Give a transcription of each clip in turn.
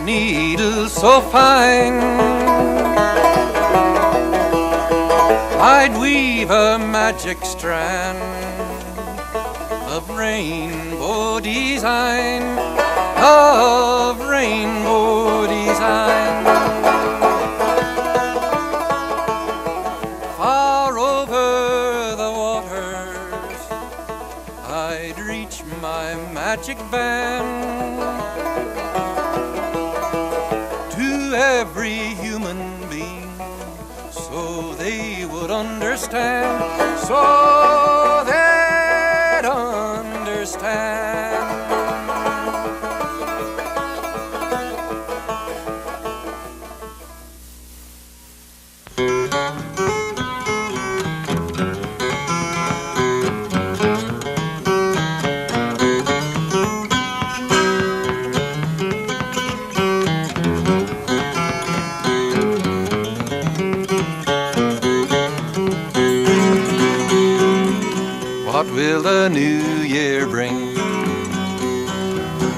needle so fine, I'd weave a magic strand of rainbow design, of rainbow design. Far over the waters, I'd reach my magic band to every human being, so they would understand, so they'd understand. What will the new year bring?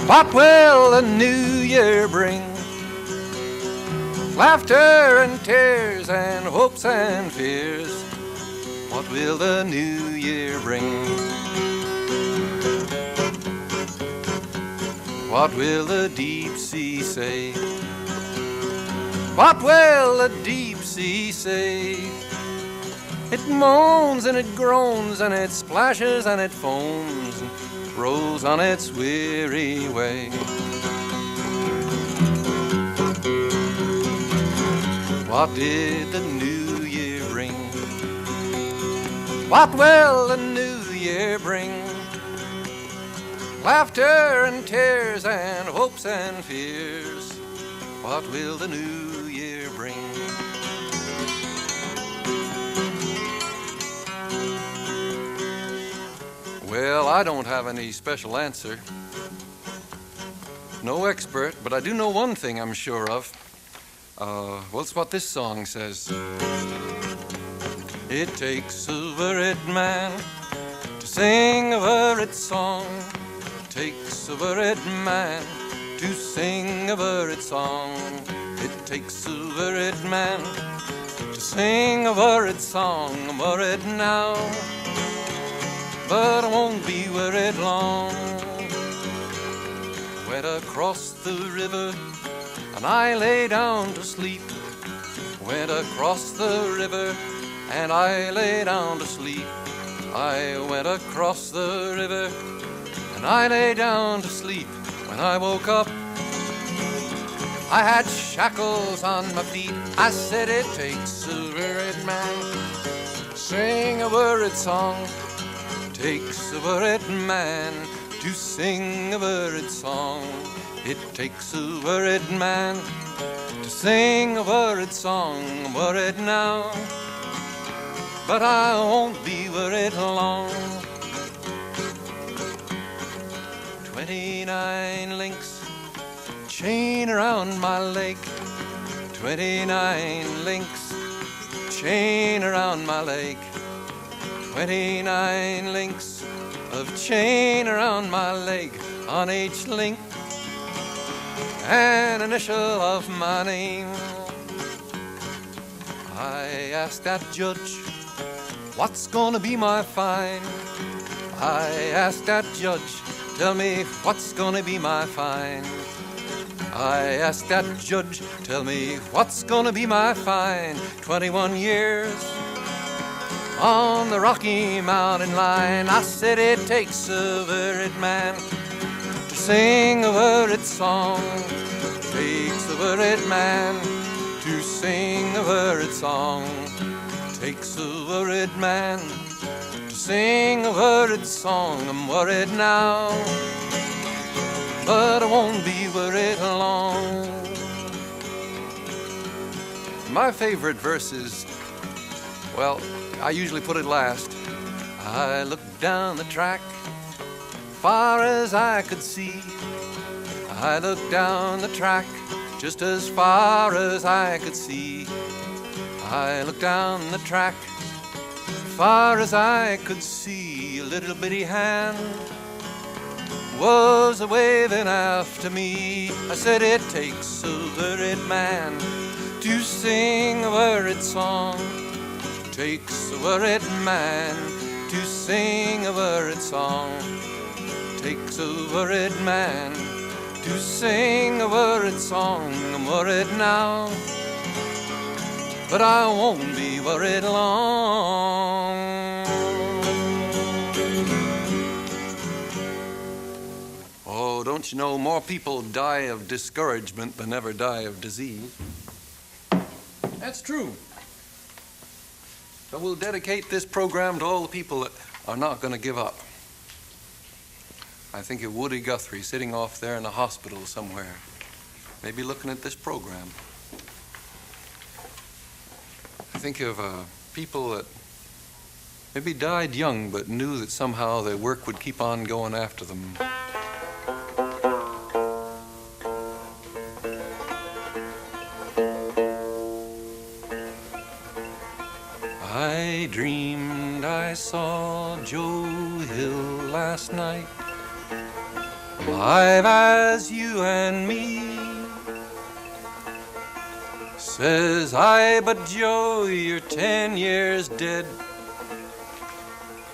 What will the new year bring? Laughter and tears and hopes and fears. What will the new year bring? What will the deep sea say? What will the deep sea say? It moans and it groans and it splashes and it foams and rolls on its weary way. What did the new year bring? What will the new year bring? Laughter and tears and hopes and fears. What will the new year bring? Well, I don't have any special answer. No expert, but I do know one thing I'm sure of. Well, it's what this song says. It takes a worried man to sing a worried song. It takes a worried man to sing a worried song. It takes a worried man to sing a worried song. I'm worried now, but I won't be worried long. Went across the river and I lay down to sleep. Went across the river and I lay down to sleep. I went across the river and I lay down to sleep. When I woke up, I had shackles on my feet. I said it takes a worried man to sing a worried song. Takes a worried man to sing a worried song. It takes a worried man to sing a worried song. I'm worried now, but I won't be worried long. 29 links chain around my leg. 29 links chain around my leg. 29 links of chain around my leg. On each link an initial of my name. I asked that judge, what's gonna be my fine? I asked that judge, tell me what's gonna be my fine? I asked that judge, tell me what's gonna be my fine? 21 years on the Rocky Mountain line. I said it takes a worried man to sing a worried song. Takes a worried man to sing a worried song. Takes a worried man to sing a worried song. I'm worried now, but I won't be worried long. My favorite verse is, well, I usually put it last. I looked down the track, far as I could see. I looked down the track, just as far as I could see. I looked down the track, far as I could see. A little bitty hand was a-waving after me. I said it takes a worried man to sing a worried song. Takes a worried man to sing a worried song. Takes a worried man to sing a worried song. I'm worried now, but I won't be worried long. Oh, don't you know more people die of discouragement than ever die of disease? That's true. So we'll dedicate this program to all the people that are not going to give up. I think of Woody Guthrie sitting off there in a hospital somewhere, maybe looking at this program. I think of people that maybe died young but knew that somehow their work would keep on going after them. I dreamed I saw Joe Hill last night, live as you and me. Says I, but Joe, you're 10 years dead.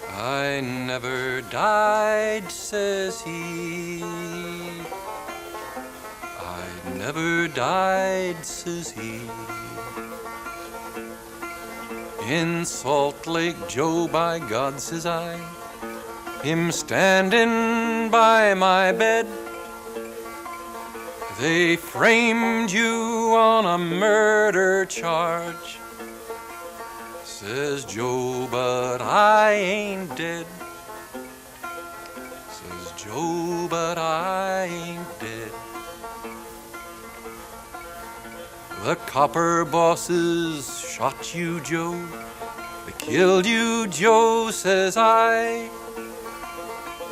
I never died, says he. I never died, says he. In Salt Lake, Joe, by God, says I, him standing by my bed. They framed you on a murder charge, says Joe, but I ain't dead. Says Joe, but I ain't dead. The copper bosses shot you, Joe. They killed you, Joe, says I.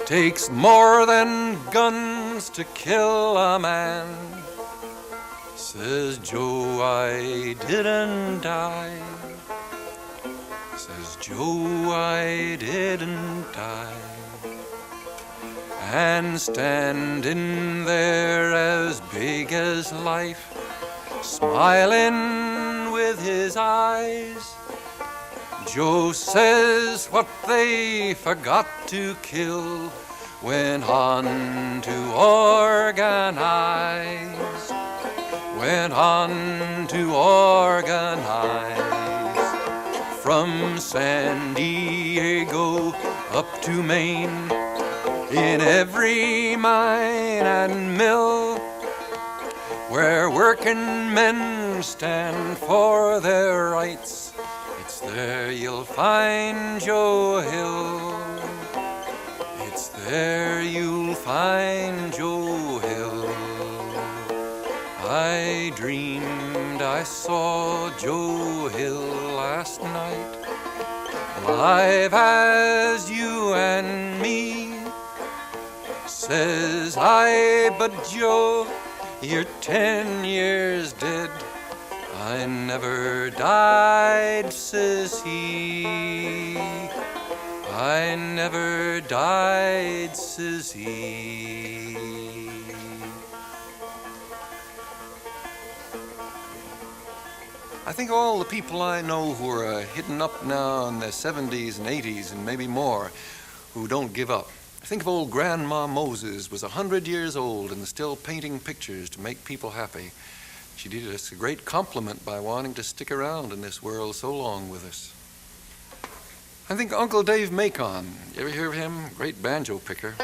Takes more than guns to kill a man, says Joe, I didn't die. Says Joe, I didn't die. And standing there as big as life, smiling with his eyes, Joe says what they forgot to kill went on to organize. Went on to organize. From San Diego up to Maine, in every mine and mill, where working men stand for their rights, it's there you'll find Joe Hill. It's there you'll find Joe Hill. I dreamed I saw Joe Hill last night, live as you and me. Says I, but Joe, you're 10 years dead. I never died, says he. I never died, says he. I think all the people I know who are hitting up now in their 70s and 80s and maybe more, who don't give up. I think of old Grandma Moses, was 100 years old and still painting pictures to make people happy. She did us a great compliment by wanting to stick around in this world so long with us. I think Uncle Dave Macon, you ever hear of him? Great banjo picker.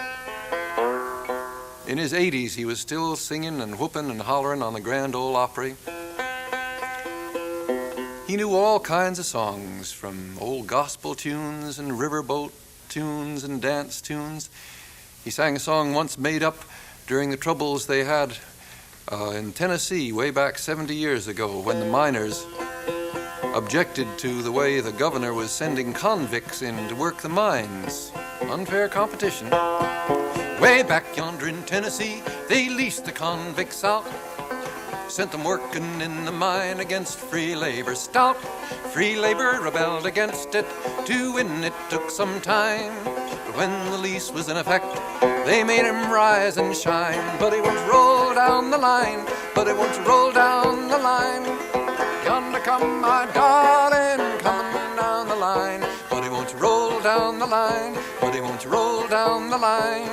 In his 80s, he was still singing and whooping and hollering on the Grand Ole Opry. He knew all kinds of songs, from old gospel tunes and riverboat tunes and dance tunes. He sang a song once made up during the troubles they had in Tennessee way back 70 years ago, when the miners objected to the way the governor was sending convicts in to work the mines. Unfair competition. Way back yonder in Tennessee, they leased the convicts out, sent them working in the mine against free labor stout. Free labor rebelled against it. To win it took some time, but when the lease was in effect, They made him rise and shine, but he won't roll down the line, but he won't roll down the line. Yonder come my darling, coming down the line, but he won't roll down the line, but he won't roll down the line.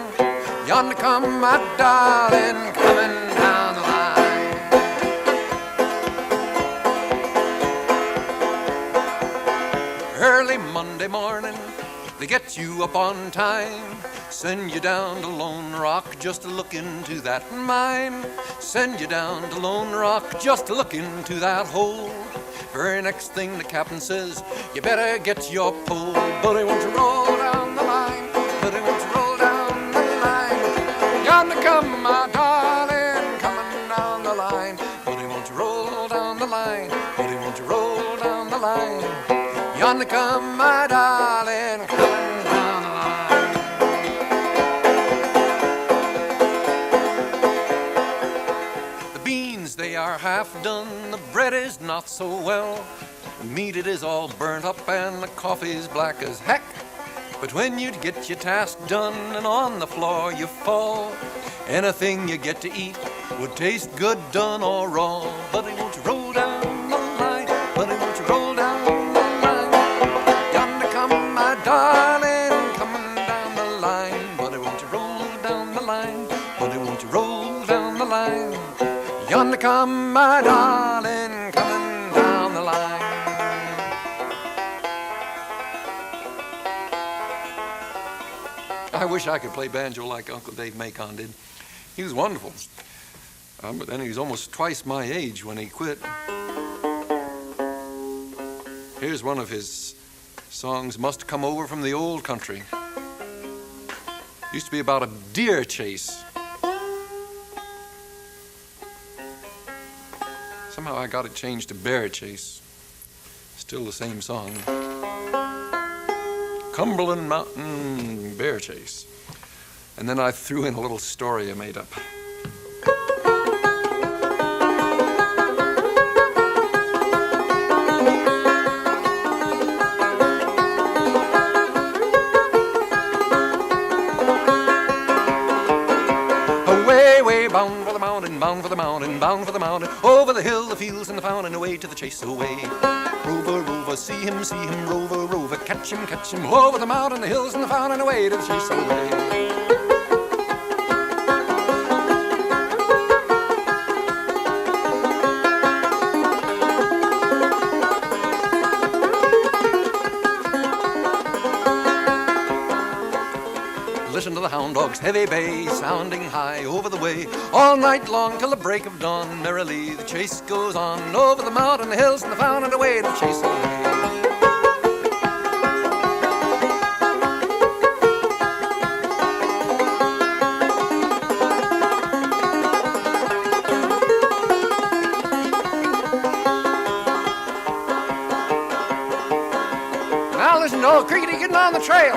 Yonder come my darling, coming down the line. Early Monday morning, they get you up on time, send you down to Lone Rock just to look into that mine. Send you down to Lone Rock just to look into that hole. Very next thing the captain says, you better get your pole. But he won't roll down the line, but he won't roll down the line. Yonder come my darling, coming down the line, but he won't roll down the line, but he won't roll down the line. Yonder come my darling, coming down the line. The beans, they are half done, the bread is not so well. The meat, it is all burnt up, and the coffee's black as heck. But when you get your task done and on the floor you fall, anything you get to eat would taste good done or raw. But he won't roll down the line, but he won't roll down the line. Yonder come my darling, coming down the line, but he won't roll down the line, but he won't roll down the line. Yonder come my darling, coming down the line. I wish I could play banjo like Uncle Dave Macon did. He was wonderful. But then he was almost twice my age when he quit. Here's one of his songs, Must Come Over from the Old Country. Used to be about a deer chase. Somehow I got it changed to bear chase. Still the same song. Cumberland Mountain Bear Chase. And then I threw in a little story I made up. Away, way, bound for the mountain, bound for the mountain, bound for the mountain, over the hill, the fields, and the fountain, away to the chase away. Rover, rover, see him, rover, rover, catch him, over the mountain, the hills, and the fountain, away to the chase away. Listen to the hound dog's heavy bay, sounding high over the way. All night long till the break of dawn, merrily the chase goes on, over the mountain, the hills, and the fountain, away to the chase away. Now listen to old Crickety getting on the trail.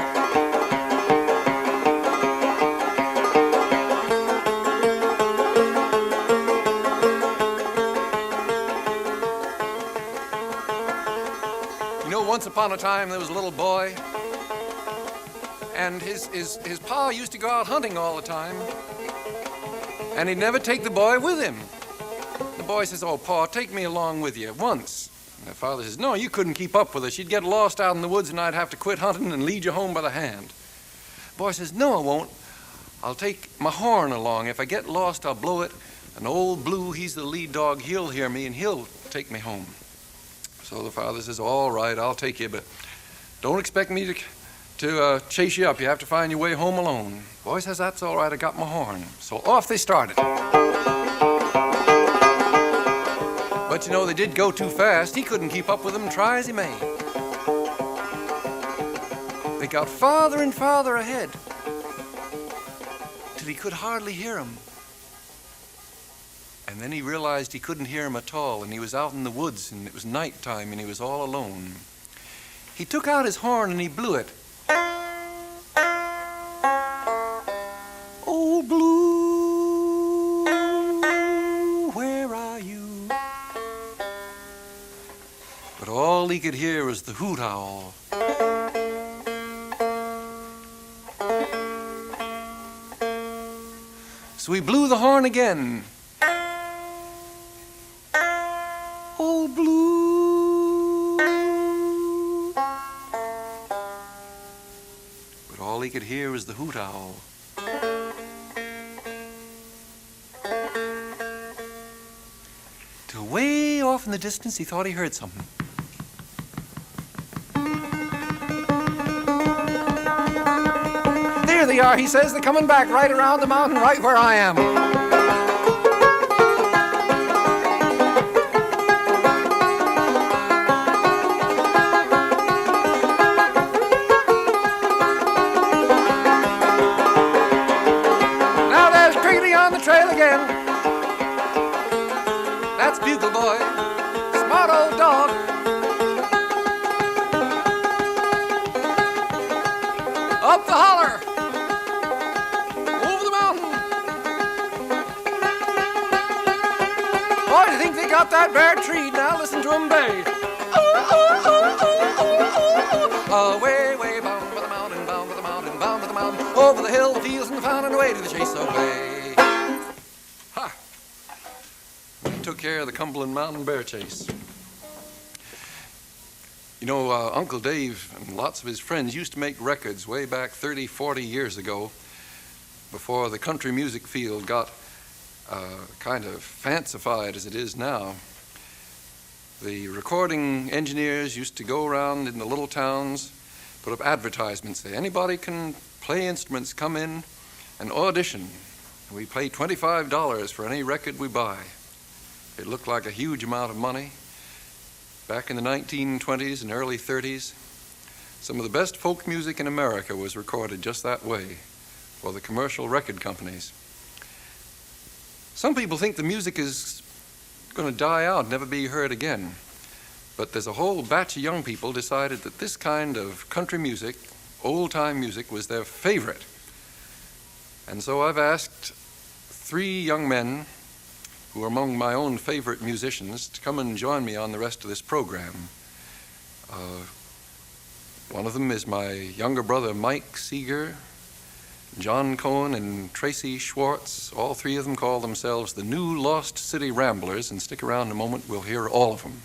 Once upon a time there was a little boy, and his pa used to go out hunting all the time, and he'd never take the boy with him. The boy says, "Oh, Pa, take me along with you once." And the father says, "No, you couldn't keep up with us. You'd get lost out in the woods and I'd have to quit hunting and lead you home by the hand." The boy says, "No, I won't. I'll take my horn along. If I get lost, I'll blow it. And old Blue, he's the lead dog. He'll hear me and he'll take me home." So the father says, "All right, I'll take you, but don't expect me to chase you up. You have to find your way home alone." The boy says, "That's all right, I got my horn." So off they started. But you know, they did go too fast. He couldn't keep up with them, try as he may. They got farther and farther ahead till he could hardly hear him. And then he realized he couldn't hear him at all, and he was out in the woods, and it was nighttime, and he was all alone. He took out his horn and he blew it. "Oh, Blue, where are you?" But all he could hear was the hoot owl. So he blew the horn again. Old Blue. But all he could hear was the hoot owl. Till way off in the distance, he thought he heard something. There they are, he says. They're coming back right around the mountain, right where I am. Now there's Greeley on the trail again. That's Bugle Boy, smart old dog. Up the holler. I think they got that bare tree. Now listen to them bay. Away, way, bound by the mountain, bound by the mountain, bound by the mountain, over the hill, the fields, and the fountain, away to the chase away. Ha! We took care of the Cumberland Mountain Bear Chase. You know, Uncle Dave and lots of his friends used to make records way back 30, 40 years ago, before the country music field got kind of fancified as it is now. The recording engineers used to go around in the little towns, put up advertisements, say anybody can play instruments, come in and audition. We pay $25 for any record we buy. It looked like a huge amount of money. Back in the 1920s and early 30s, some of the best folk music in America was recorded just that way for the commercial record companies. Some people think the music is going to die out, never be heard again. But there's a whole batch of young people decided that this kind of country music, old-time music, was their favorite. And so I've asked 3 young men who are among my own favorite musicians to come and join me on the rest of this program. One of them is my younger brother, Mike Seeger, John COHN and Tracy Schwartz. All 3 of them call themselves the new Lost City Ramblers, and stick around in a moment, we'll hear all of them.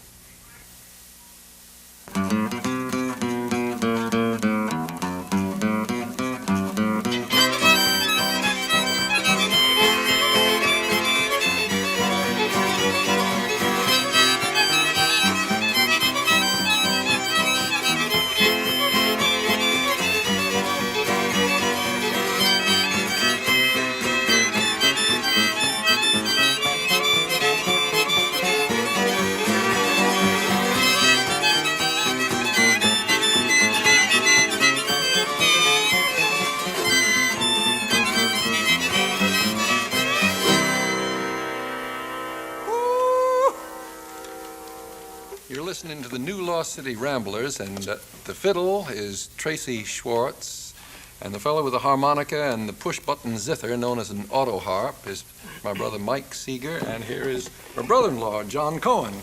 Listening to the new Lost City Ramblers, and the fiddle is Tracy Schwartz, and the fellow with the harmonica and the push-button zither, known as an AUTOHARP, is my brother Mike Seeger, and here is my brother-in-law, John COHN.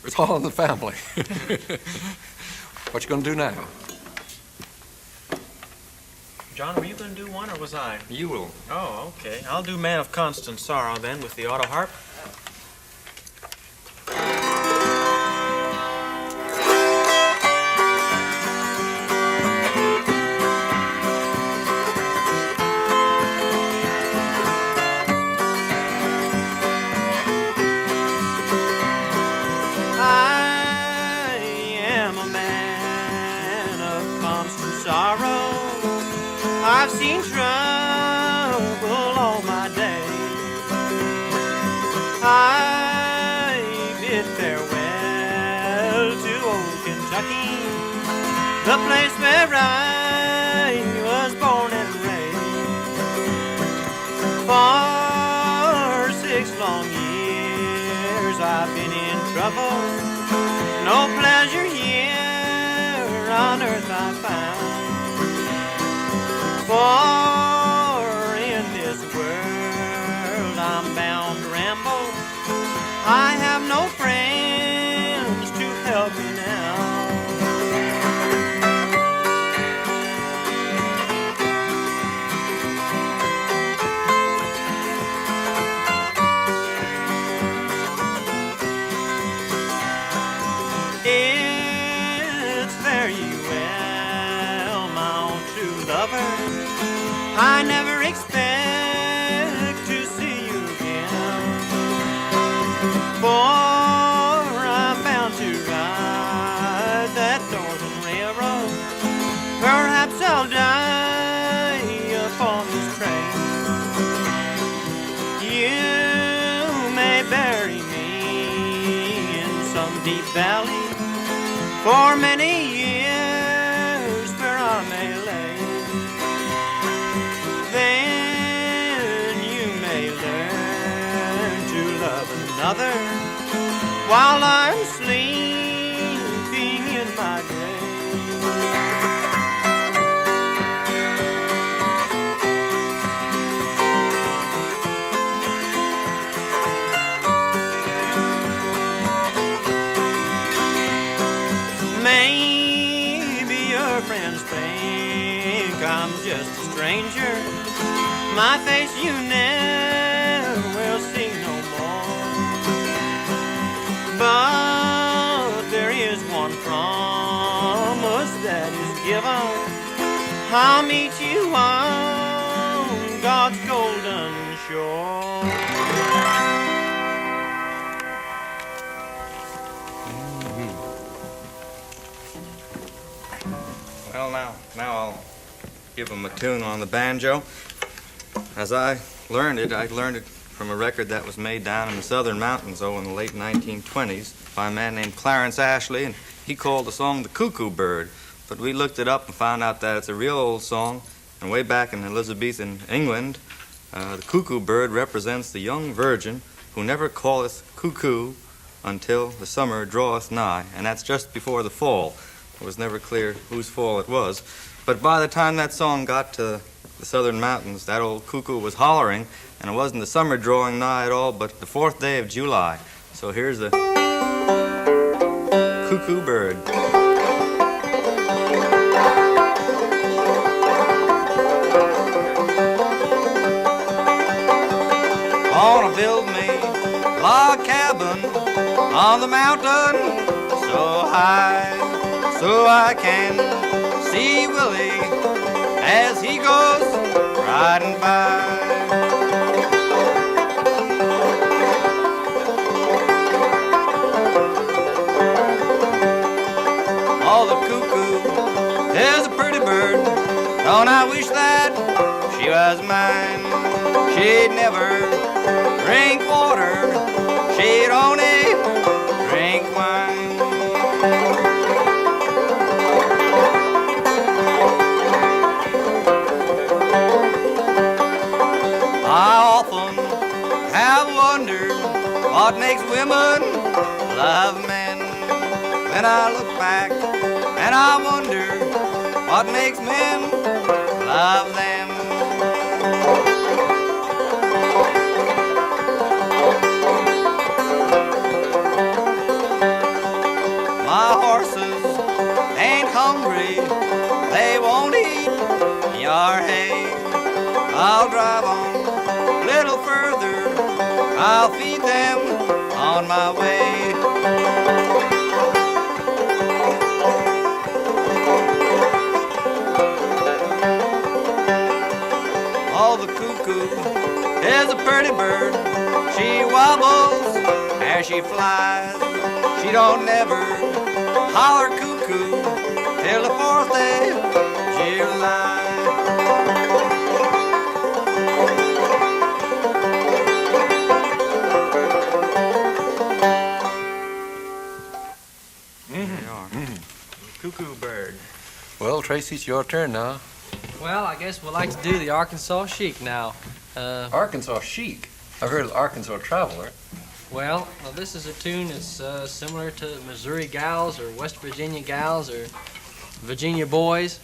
It's all in the family. What you gonna do now? John, were you gonna do one, or was I? You will. Oh, okay. I'll do Man of Constant Sorrow then with the AUTOHARP. I've seen trouble all my days. I bid farewell to old Kentucky, the place where I was born and raised. For 6 long years I've been in trouble. No pleasure here on earth I found. For in this world I'm bound to ramble. I have no friends to help me now. It's fare you well, my own true lover. I never expect to see you again, for I'm bound to ride that northern railroad. Perhaps I'll die upon this train. You may bury me in some deep valley for many years where I may lay. Then you may learn to love another while I'm sleeping in my grave. Maybe your friends think I'm just a stranger. My face you never will see no more. But there is one promise that is given. I'll meet you on God's golden shore. Well, now I'll give them a tune on the banjo. As I learned it from a record that was made down in the southern mountains, in the late 1920s by a man named Clarence Ashley, and he called the song the Cuckoo Bird. But we looked it up and found out that it's a real old song, and way back in Elizabethan England, the cuckoo bird represents the young virgin who never calleth cuckoo until the summer draweth nigh, and that's just before the fall. It was never clear whose fall it was. But by the time that song got to the southern mountains, that old cuckoo was hollering, and it wasn't the summer drawing nigh at all, but the 4th day of July. So here's the cuckoo bird. Gonna build me a log cabin on the mountain so high, so I can see Willie as he goes riding by. Oh, the cuckoo is a pretty bird. Don't I wish that she was mine? She'd never drink water, she'd only drink wine. I often have wondered what makes women love men. Then I look back and I wonder what makes men love them. My horses ain't hungry, they won't eat your hay. I'll drive on a little further, I'll feed them on my way. Oh, the cuckoo is a pretty bird. She wobbles as she flies. She don't never holler cuckoo till the 4th day of July. Cuckoo bird. Well, Tracy, it's your turn now. Well, I guess we'd like to do the Arkansas Sheik now. Arkansas Sheik. I've heard of Arkansas Traveler. Well, this is a tune that's similar to Missouri Gals or West Virginia Gals or Virginia Boys.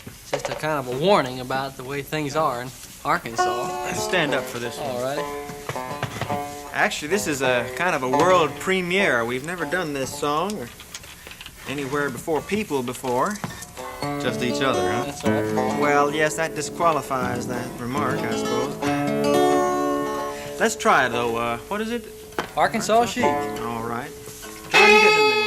It's just a kind of a warning about the way things are in Arkansas. Stand up for this one. All right. Actually, this is a kind of a world premiere. We've never done this song or anywhere before people before. Just each other, huh? That's all right. Well, yes, that disqualifies that remark, I suppose. Let's try it, though. What is it? Arkansas Sheik. All right. John, you get in the middle.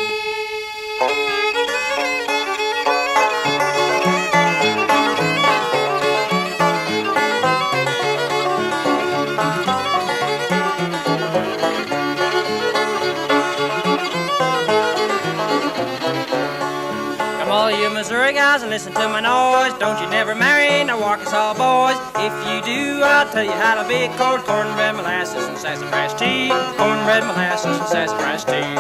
Come all you Missouri guys and listen to my noise. Don't you never marry no Arkansas boys. If you do, I'll tell you how to be a cornbread, molasses, and sassafras tea. Cornbread, molasses, and sassafras tea.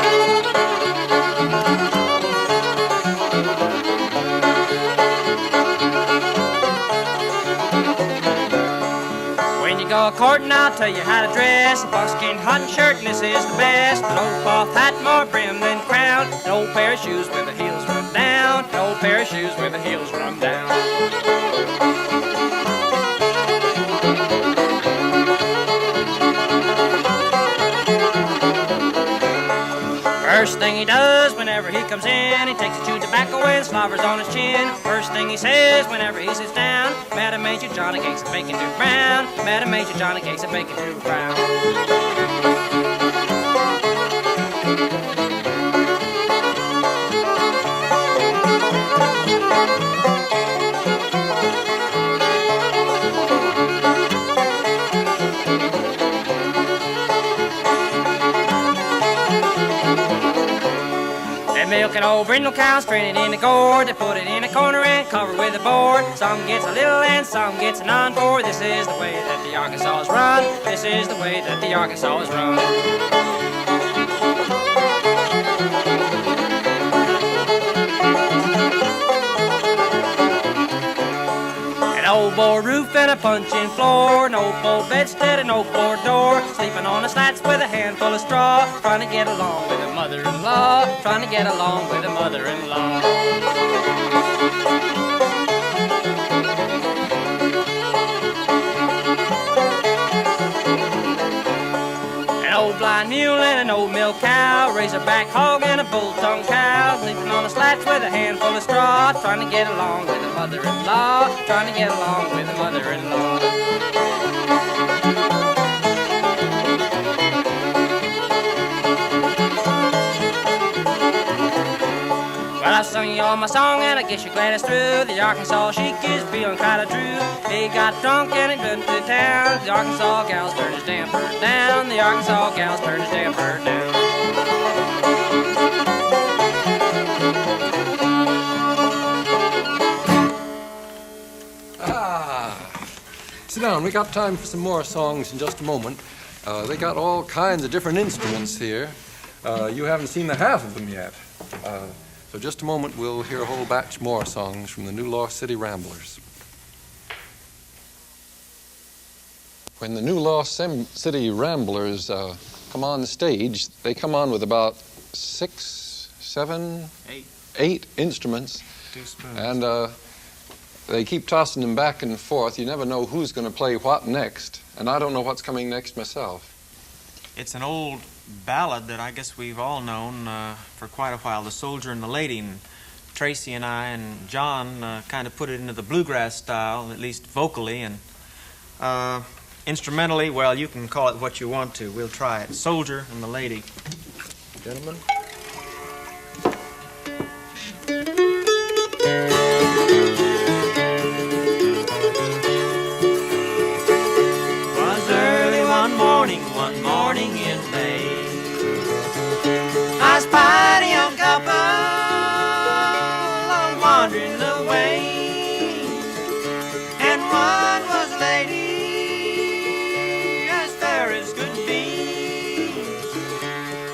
Go courting, I'll tell you how to dress. A buckskin hunting shirt, and this is the best. An old cloth hat, more brim than crown. An old pair of shoes with the heels run down. An old pair of shoes with the heels run down. First thing he does whenever he comes in, he takes a chew of tobacco and slobbers on his chin. First thing he says whenever he sits down, Madam ain't you Johnny cakes and bacon too brown. Madam ain't you Johnny cakes and bacon too brown. Milk an old brindle cow, strain it in the gourd. They put it in a corner and cover with a board. Some gets a little and some gets an encore. This is the way that the Arkansas is run. This is the way that the Arkansas is run. Old board roof and a punching floor, an old board bedstead, an old board door, sleeping on the slats with a handful of straw, trying to get along with a mother-in-law, trying to get along with a mother-in-law. Old blind mule and an old milk cow, razorback hog and a bull-tongue cow, sleeping on the slats with a handful of straw, trying to get along with a mother-in-law, trying to get along with a mother-in-law. Well, I sung you all my song and I guess you're glad it's through. The Arkansas sheik is feeling kind of true. He got drunk and he went to town. The Arkansas gals turned his damper down. The Arkansas gals turned his damper down. Sit down. We got time for some more songs in just a moment. They got all kinds of different instruments here. You haven't seen the half of them yet. So just a moment, we'll hear a whole batch more songs from the new Lost City Ramblers. When the new Lost City Ramblers come on stage, they come on with about 6, 7, 8 instruments. 2 spoons. And they keep tossing them back and forth. You never know who's going to play what next. And I don't know what's coming next myself. It's an old ballad that I guess we've all known for quite a while, The Soldier and the Lady. And Tracy and I and John kind of put it into the bluegrass style, at least vocally. And instrumentally, well, you can call it what you want to. We'll try it. Soldier and the Lady. Gentlemen. Was early one morning in May, I spied a young couple wandering away, and one was a lady as fair as could be,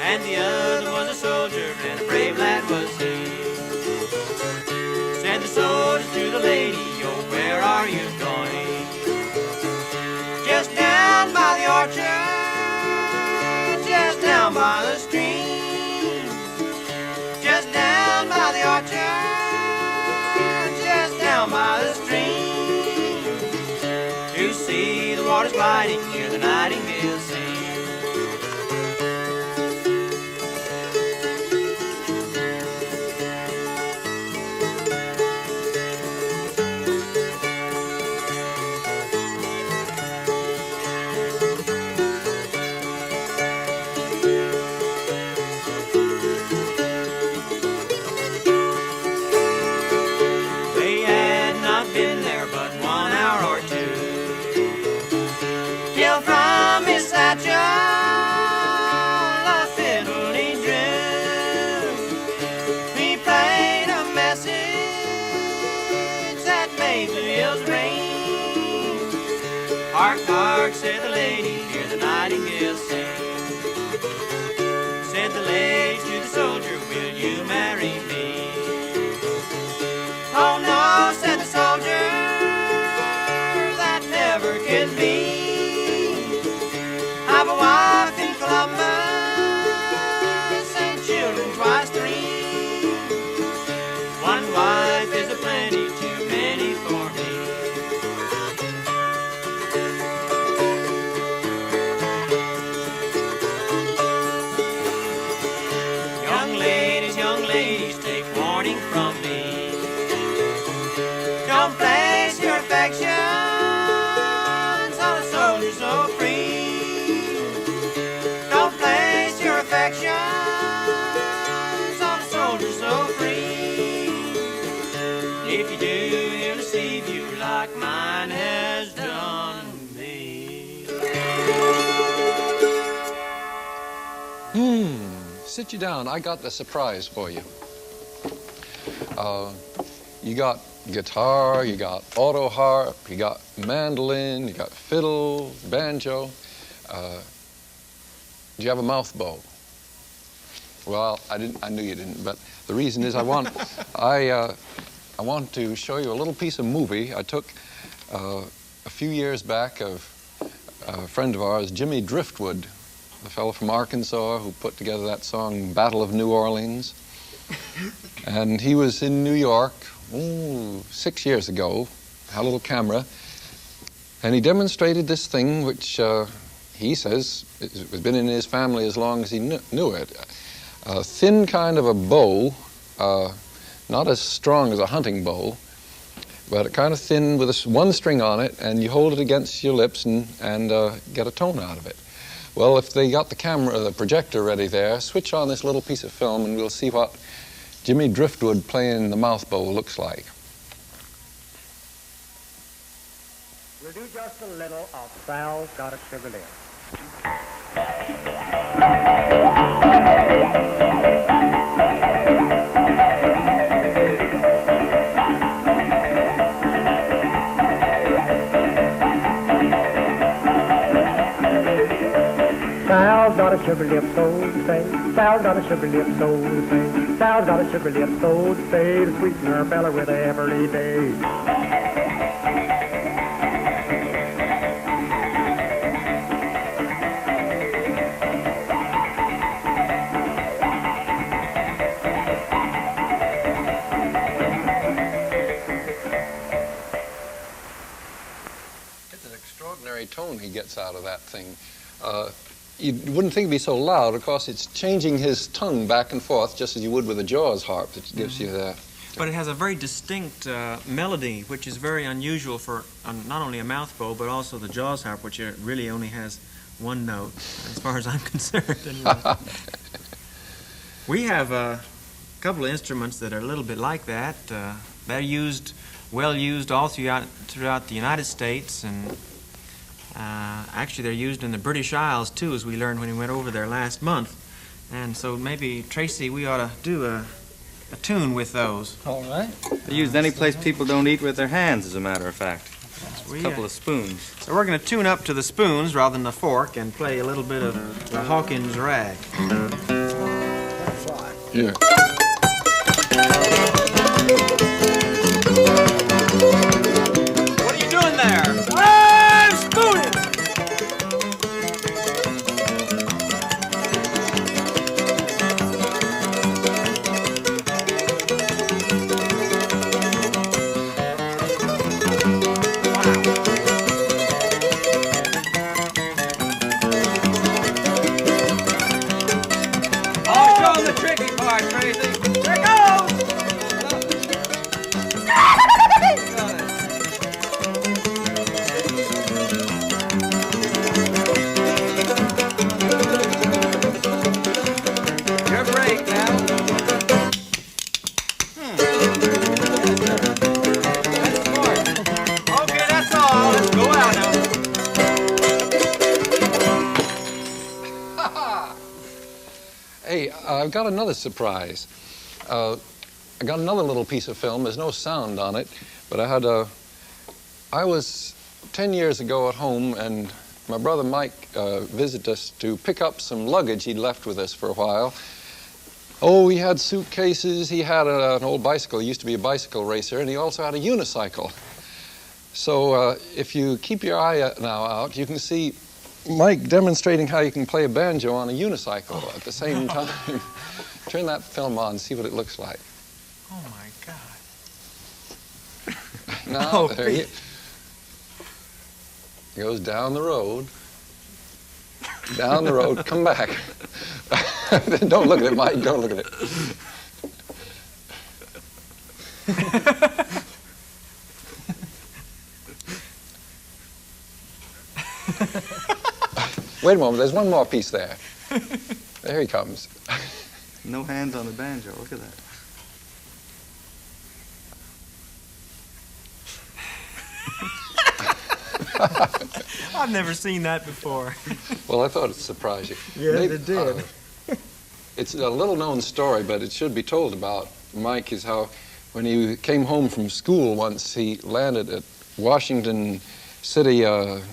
and the other was a soldier, and a brave lad was he. Said the soldier to the lady, "Oh, where are you going?" "Just down by the orchard, just down by the stream, just down by the orchard, just down by the stream, to see the water gliding, hear the nightingale sing." Till lark, said the lady, hear the nightingale sing. Said the lady to the soldier, will you marry me? Oh no, said the soldier, that never can be. I've a wife in Columbus and children twice three. One wife is a plenty, too many for me. Young ladies, take warning from me. Don't place your affections on a soldier so free. Don't place your affections on a soldier so free. If you do, he'll deceive you like mine has done me. Sit you down. I got a surprise for you. You got guitar, you got auto harp, you got mandolin, you got fiddle, banjo. Do you have a mouth bow? Well, I knew you didn't, but the reason is I want to show you a little piece of movie I took a few years back of a friend of ours, Jimmy Driftwood, the fellow from Arkansas who put together that song, Battle of New Orleans. And he was in New York 6 years ago, had a little camera, and he demonstrated this thing which he says has been in his family as long as he knew it. A thin kind of a bow, not as strong as a hunting bow, but kind of thin with one string on it, and you hold it against your lips and get a tone out of it. Well, if they got the projector ready there, switch on this little piece of film and we'll see what Jimmy Driftwood playing the mouth bow looks like. We'll do just a little of Sal's Got a Sugar Lip. Sal's got a sugar lip, so to say. Sal's got a sugar lip, so to say. Sal's got a sugar lip, so to say, to sweeten her fella with every day. It's an extraordinary tone he gets out of that thing. You wouldn't think it'd be so loud. Of course, it's changing his tongue back and forth, just as you would with a Jaws harp that gives you that. But it has a very distinct melody, which is very unusual for not only a mouth bow, but also the Jaws harp, which really only has one note, as far as I'm concerned. Anyway. We have a couple of instruments that are a little bit like that. They're well used all throughout the United States, and actually they're used in the British Isles too, as we learned when we went over there last month. And so maybe, Tracy, we ought to do a tune with those. All right. They're used any place people don't eat with their hands, as a matter of fact. A A couple of spoons. So we're going to tune up to the spoons rather than the fork and play a little bit of the Hawkins rag. Yeah. What are you doing there? I'm spooning! Hey, I've got another surprise. I got another little piece of film. There's no sound on it, but I was 10 years ago at home, and my brother Mike visited us to pick up some luggage he'd left with us for a while. Oh, he had suitcases, he had an old bicycle, he used to be a bicycle racer, and he also had a unicycle. So if you keep your eye now out, you can see Mike demonstrating how you can play a banjo on a unicycle at the same time. Turn that film on, see what it looks like. Oh my God. Now, Oh, there he goes down the road. Down the road, come back. Don't look at it, Mike, don't look at it. Wait a moment, there's one more piece there. There he comes. No hands on the banjo. Look at that. I've never seen that before. Well, I thought it'd surprise you. Yes, it did. It's a little-known story, but it should be told about Mike, is how when he came home from school once, he landed at Washington City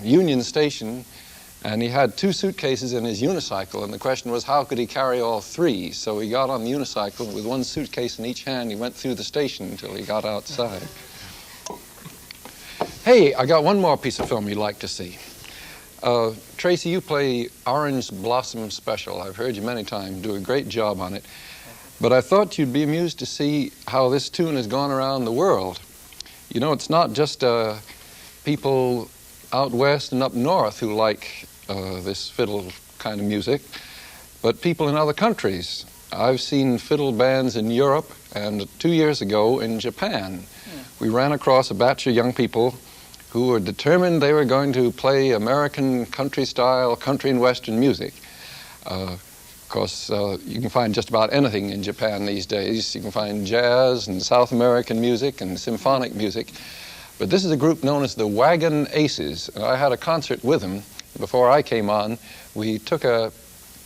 Union Station, and he had 2 suitcases in his unicycle, and the question was, how could he carry all 3? So he got on the unicycle, and with 1 suitcase in each hand, he went through the station until he got outside. Hey, I got one more piece of film you'd like to see. Tracy, you play Orange Blossom Special. I've heard you many times do a great job on it. But I thought you'd be amused to see how this tune has gone around the world. You know, it's not just people out west and up north who like this fiddle kind of music, but people in other countries. I've seen fiddle bands in Europe, and 2 years ago in Japan, we ran across a batch of young people who were determined they were going to play American country-style, country and western music. Of course, you can find just about anything in Japan these days. You can find jazz and South American music and symphonic music. But this is a group known as the WAGON Aces. I had a concert with them before I came on. We took a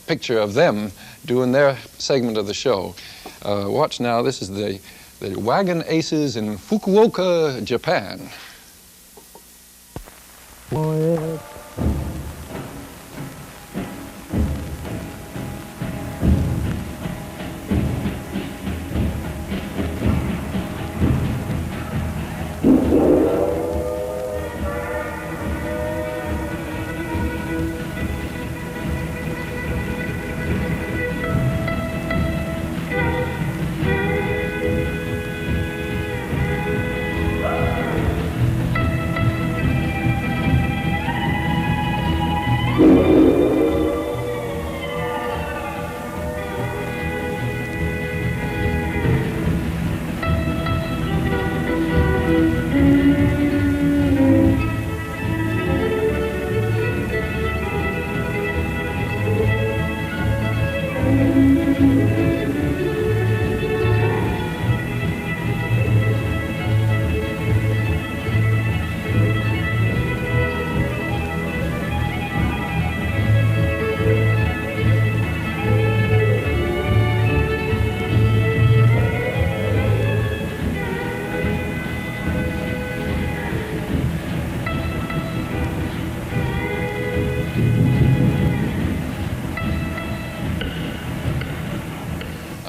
picture of them doing their segment of the show. Watch now, this is the WAGON Aces in Fukuoka, Japan.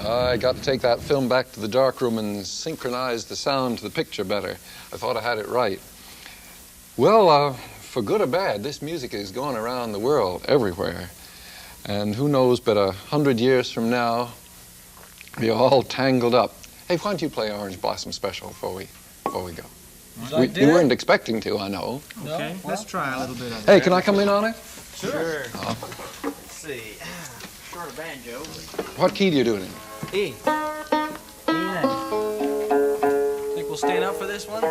I got to take that film back to the darkroom and synchronize the sound to the picture better. I thought I had it right. Well, for good or bad, this music is going around the world, everywhere. And who knows, but 100 years from now, we're all tangled up. Hey, why don't you play Orange Blossom Special before we go? You weren't expecting to, I know. Okay, let's try a little bit of it. Hey, can I come in on it? Sure. Oh. Let's see. Short of banjo. What key do you do it in? E. Think we'll stand up for this one?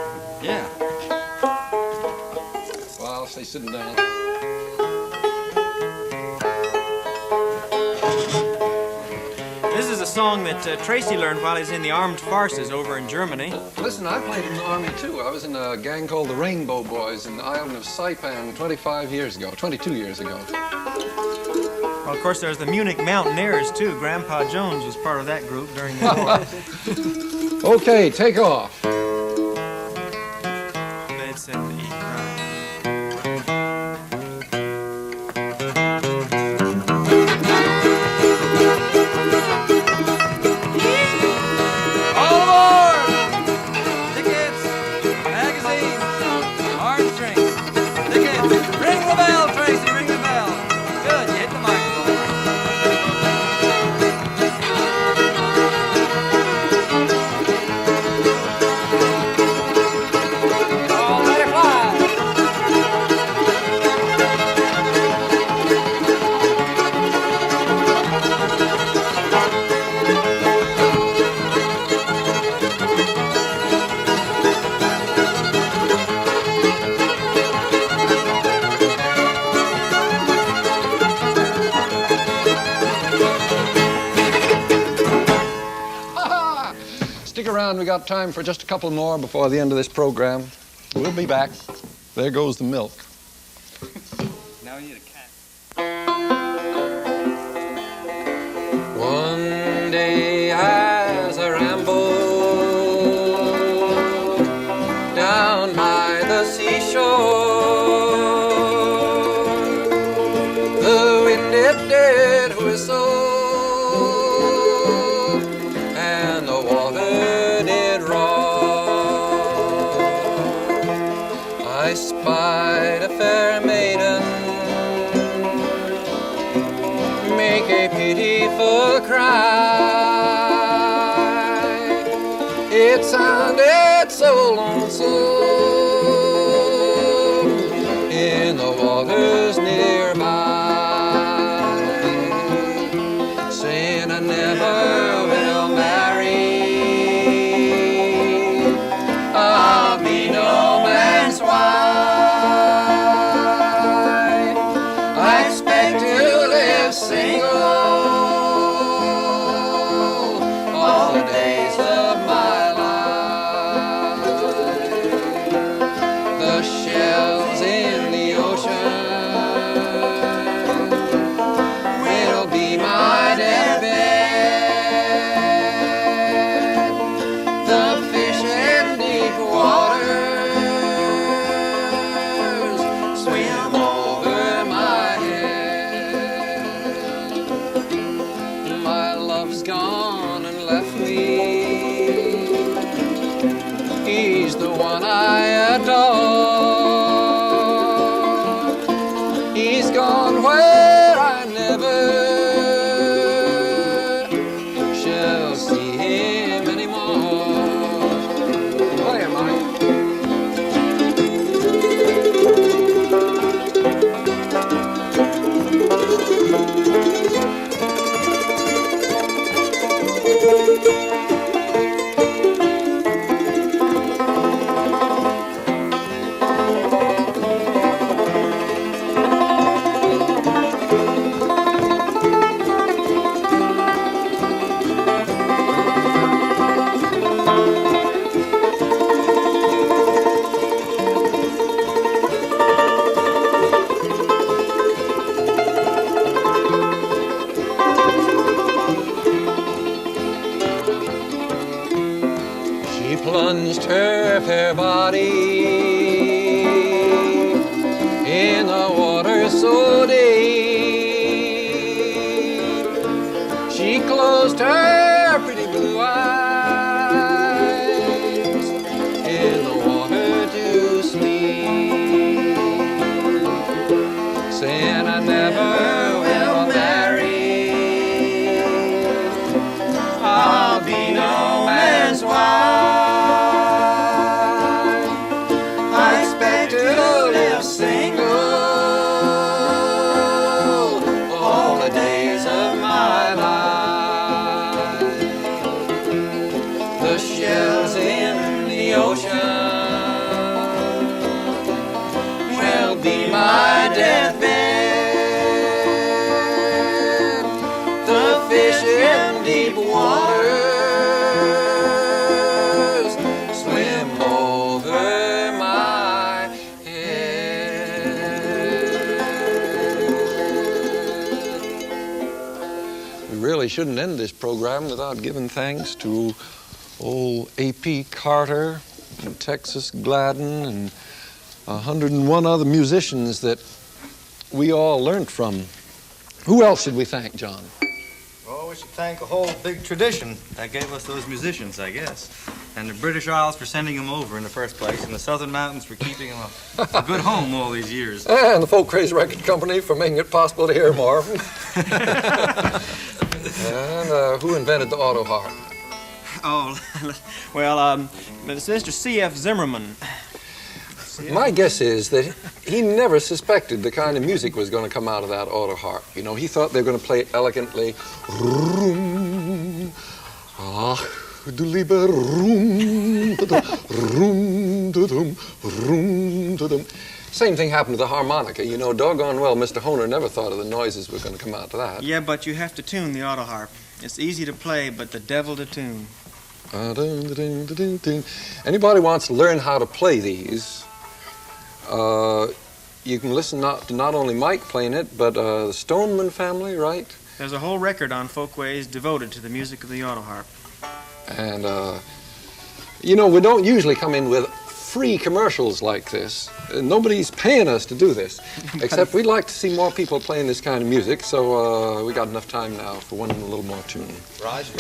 Yeah. Well, I'll stay sitting down. This is a song that Tracy learned while he's in the Armed Forces over in Germany. Listen, I played in the Army, too. I was in a gang called the Rainbow Boys in the island of Saipan 22 years ago. Well, of course, there's the Munich Mountaineers, too. Grandpa Jones was part of that group during the war. Okay, take off. It's in the E, right. around. We got time for just a couple more before the end of this program. We'll be back. There goes the milk. Now we need a cat. One day as I rambled down by the seashore, the wind it did whistle and the water did roar. I spied a fair maiden make a pitiful cry. It sounded so lonesome in the waters nearby, saying I never will marry. I'll be no man's wife. I expect to live single all the days of my life. The shells in the ocean will be my deathbed. The fish in deep waters swim over my head. My love's gone and left me. He's the one I adore. He's gone where I never shall see him anymore. Play it, Mike. She plunged her fair body in the water so deep. She closed her pretty blue eyes in the water to sleep, saying I never will marry. I'll be no man's wife. I expect to live single all the days of my life. The shells in the ocean will be my deathbed. The fish in deep waters swim over my head. We really shouldn't end this program without giving thanks to old A.P. Carter and Texas Gladden and 101 other musicians that we all learned from. Who else should we thank, John? Well, we should thank a whole big tradition that gave us those musicians, I guess. And the British Isles for sending them over in the first place, and the Southern Mountains for keeping them a good home all these years. And the Folk Craze Record Company for making it possible to hear more. And who invented the AUTOHARP? Oh, well, it's Mr. C.F. Zimmerman. My guess is that he never suspected the kind of music was going to come out of that AUTOHARP. You know, he thought they were going to play it elegantly. Room, ah, do-liebe, room, room, room, room. Same thing happened to the harmonica. You know, doggone well, Mr. Hohner never thought of the noises were going to come out to that. Yeah, but you have to tune the AUTOHARP. It's easy to play, but the devil to tune. Anybody wants to learn how to play these, you can listen to not only Mike playing it, but the Stoneman family, right? There's a whole record on Folkways devoted to the music of the auto harp. And, you know, we don't usually come in with free commercials like this. Nobody's paying us to do this, except we'd like to see more people playing this kind of music, so we got enough time now for one little more tune. Raj,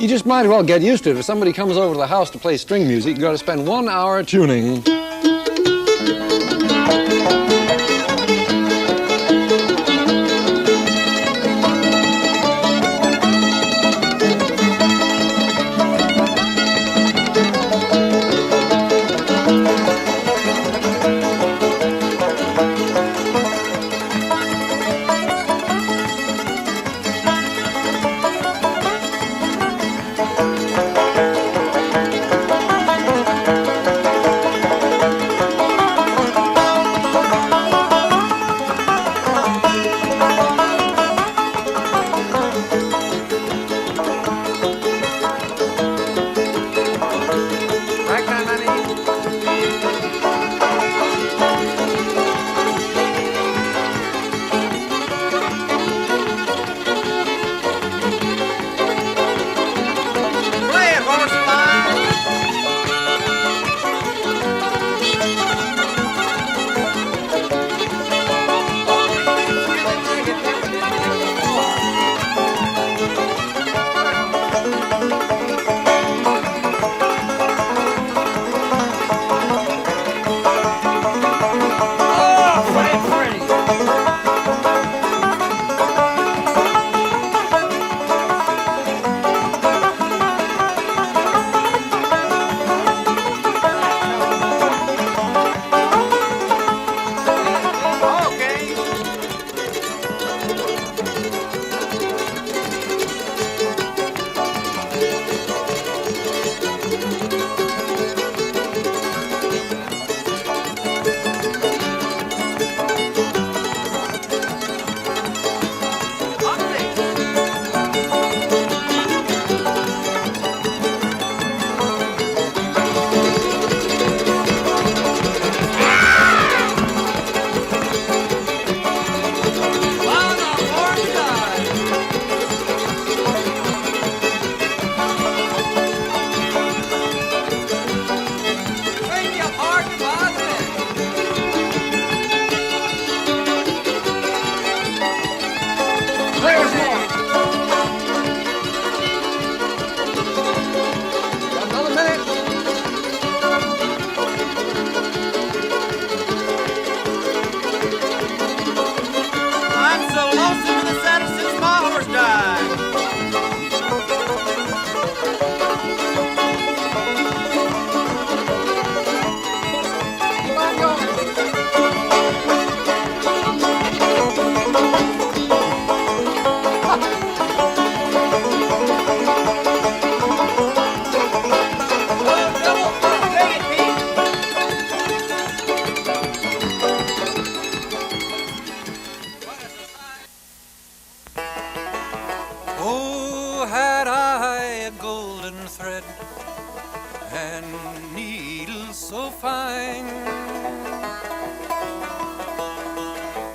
You just might as well get used to it. If somebody comes over to the house to play string music, you got to spend 1 hour tuning.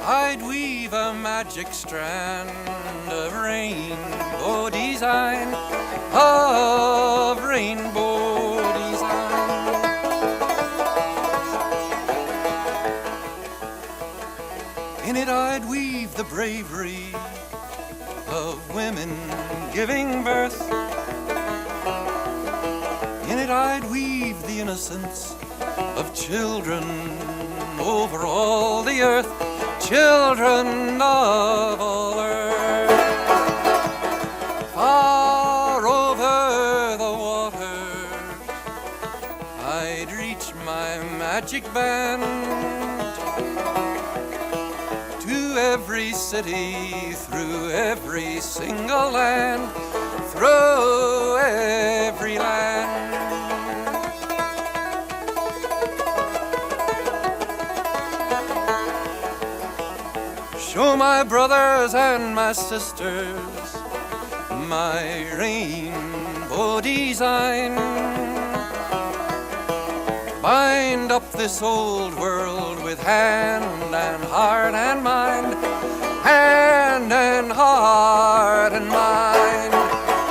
I'd weave a magic strand of rainbow design, of rainbow design. In it I'd weave the bravery of women giving birth. In it I'd weave the innocence of children over all the earth, children of all earth. Far over the water I'd reach my magic band every city, through every single land, through every land. Show my brothers and my sisters my rainbow design. Bind up this old world with hand and heart and mind, hand and heart and mind.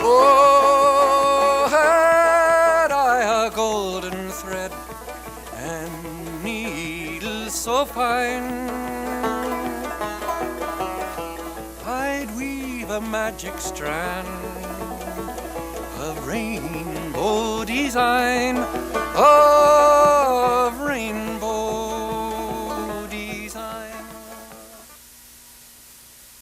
Oh, had I a golden thread and needles so fine, I'd weave a magic strand of rainbow design. Oh,